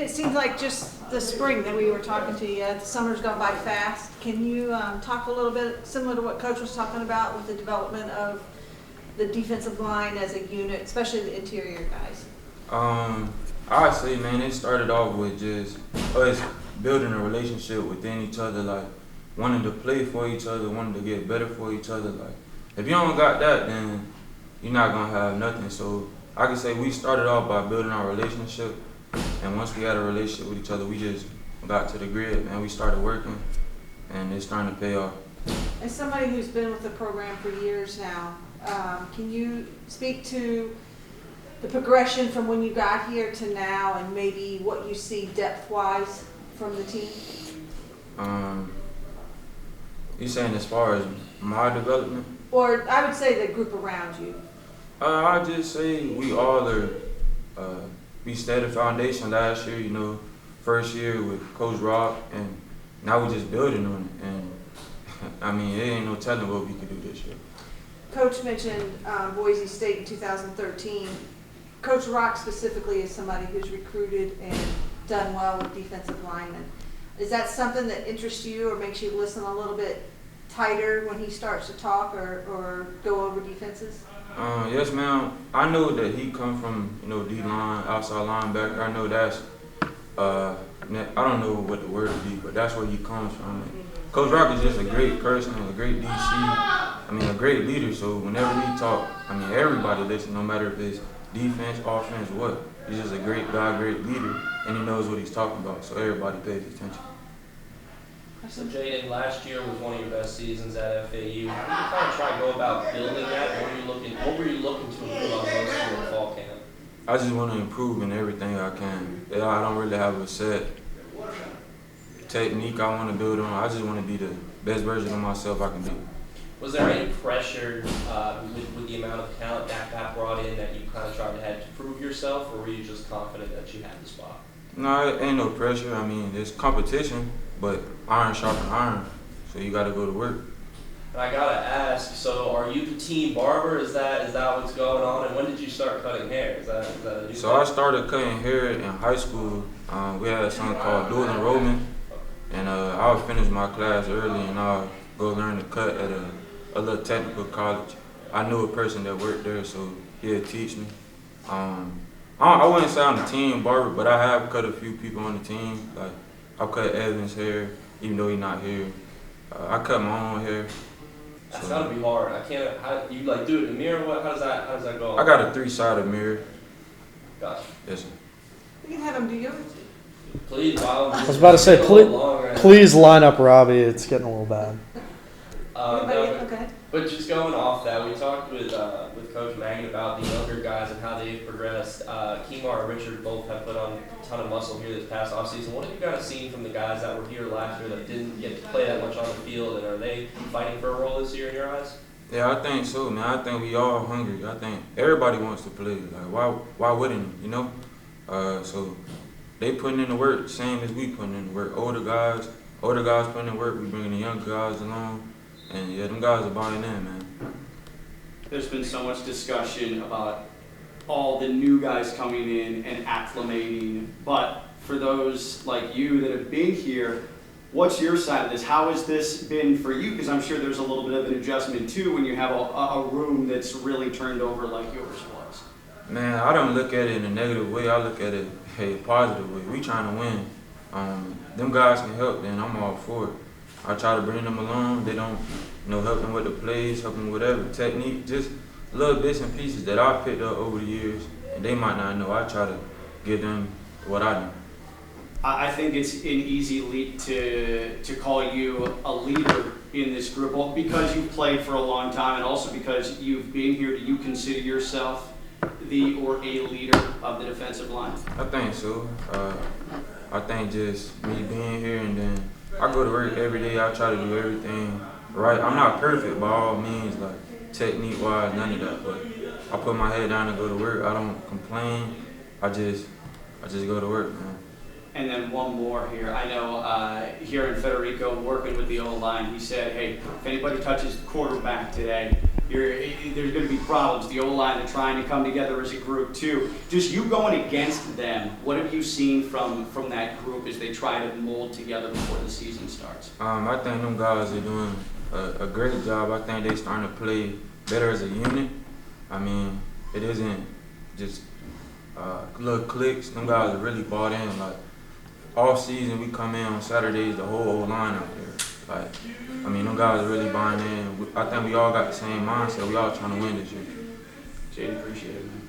it seems like just the spring that we were talking to you, the summer's gone by fast. Can you talk a little bit similar to what Coach was talking about with the development of the defensive line as a unit, especially the interior guys? I'd say, man, it started off with just us building a relationship within each other, like wanting to play for each other, wanting to get better for each other. Like, if you don't got that, then you're not gonna have nothing. So I can say we started off by building our relationship, and once we had a relationship with each other, we just got to the grid, man. We started working, and it's starting to pay off. As somebody who's been with the program for years now, can you speak to the progression from when you got here to now, and maybe what you see depth-wise from the team? You saying as far as my development? Or I would say the group around you. I just say we all are. We set a foundation last year, you know, first year with Coach Rob, and now we're just building on it. And I mean, there ain't no telling what we could do this year. Coach mentioned Boise State in 2013. Coach Rock specifically is somebody who's recruited and done well with defensive linemen. Is that something that interests you or makes you listen a little bit tighter when he starts to talk or go over defenses? Yes, ma'am. I know that he come from, you know, D-line, outside linebacker. I know that's, I don't know what the word would be, but that's where he comes from. And Coach Rock is just a great person, a great DC, I mean, a great leader. So whenever he talk, I mean, everybody listen, no matter if it's defense, offense, what. He's just a great guy, great leader, and he knows what he's talking about, so everybody pays attention. So Jaden, last year was one of your best seasons at FAU. How did you kind of try to go about building that? What were you looking to improve on most in the fall camp? I just want to improve in everything I can. I don't really have a set technique I want to build on. I just want to be the best version of myself I can be. Was there any pressure with the amount of talent that brought in that you kind of tried to have to prove yourself, or were you just confident that you had the spot? No, it ain't no pressure. I mean, there's competition, but iron sharpens iron, so you got to go to work. And I gotta ask, so are you the team barber? Is that what's going on? And when did you start cutting hair? Is that a new So thing? I started cutting hair in high school. We had something called dual enrollment, and I would finish my class early, and I'll go learn to cut at a little technical college. I knew a person that worked there, so he'd teach me. I wouldn't say I'm the team barber, but I have cut a few people on the team. Like, I cut Evan's hair, even though he's not here. I cut my own hair. That's gotta be hard. I can't. How you like do it in the mirror? How does that go? I got a 3-sided mirror. Gotcha. Yes, sir. We can have him do yours. Please, while I was about to say, please line up Robbie. It's getting a little bad. Okay. But just going off that, we talked with Coach Magnet about the younger guys and how they've progressed. Kemar and Richard both have put on a ton of muscle here this past offseason. What have you guys seen from the guys that were here last year that didn't get to play that much on the field, and are they fighting for a role this year in your eyes? Yeah, I think so, man. I think we all hungry. I think everybody wants to play. Like, why wouldn't you, you know? So they putting in the work, same as we putting in the work. Older guys putting in work. We bringing the younger guys along. And yeah, them guys are buying in, man. There's been so much discussion about all the new guys coming in and acclimating, but for those like you that have been here, what's your side of this? How has this been for you? Because I'm sure there's a little bit of an adjustment too when you have a room that's really turned over like yours was. Man, I don't look at it in a negative way. I look at it a positive way. We trying to win. Them guys can help, then I'm all for it. I try to bring them along. They don't, you know, help them with the plays, help them with whatever technique, just little bits and pieces that I picked up over the years, and they might not know. I try to give them what I know. I think it's an easy leap to call you a leader in this group, both because you've played for a long time and also because you've been here. Do you consider yourself the or a leader of the defensive line? I think so. I think just me being here, and then I go to work every day. I try to do everything right. I'm not perfect by all means, like technique-wise, none of that. But I put my head down and go to work. I don't complain. I just go to work, man. And then one more here. I know here in Federico, working with the O-line, he said, hey, if anybody touches the quarterback today, there's going to be problems. The O-line, they're trying to come together as a group too. Just you going against them, what have you seen from that group as they try to mold together before the season starts? I think them guys are doing a great job. I think they starting to play better as a unit. I mean, it isn't just little clicks. Them guys are really bought in. Like, all season we come in on Saturdays, the whole O-line out there. Like, I mean, them guys are really buying in. I think we all got the same mindset. We all trying to win this year. Jaden, appreciate it, man.